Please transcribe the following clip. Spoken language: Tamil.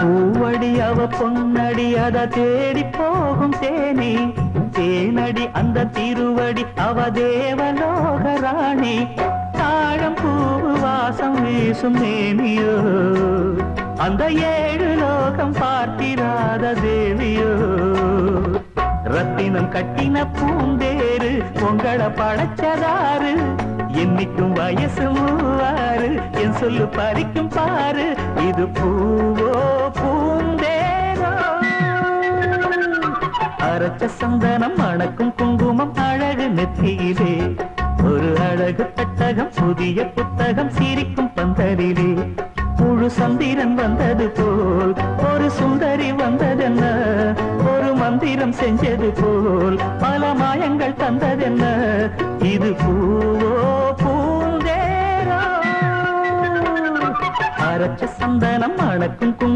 பூவடி அவ பொன்னடி அத தேடி போகும் தேனி தேனடி அந்த திருவடி அவ தேவலோக ராணி தாழம் பூவு வாசம் வீசும் மேனியோ அந்த ஏழு லோகம் பார்த்திராத தேவியோ ரத்தினம் கட்டின பூந்தேரு உங்களை படைச்சதாரு என்னைக்கும் வயசு மூவாறு என் சொல்லு பறிக்கும் பாரு இது பூவோ பூந்தேரோ அரைச்ச சந்தனம் மணக்கும் குங்குமம் அழகு நெத்தியிலே ஒரு அழகு பெட்டகம் புதிய புத்தகம் சிரிக்கும் பந்தரிலே முழு சந்திரன் வந்தது போல் ஒரு சுந்தரி வந்ததென்ன ஒரு மந்திரம் செஞ்சது போல் பல மாயங்கள் தந்ததென்ன இது பூவோ பூந்தேரோ அரைச்ச சந்தனம் மணக்கும் குங்குமம்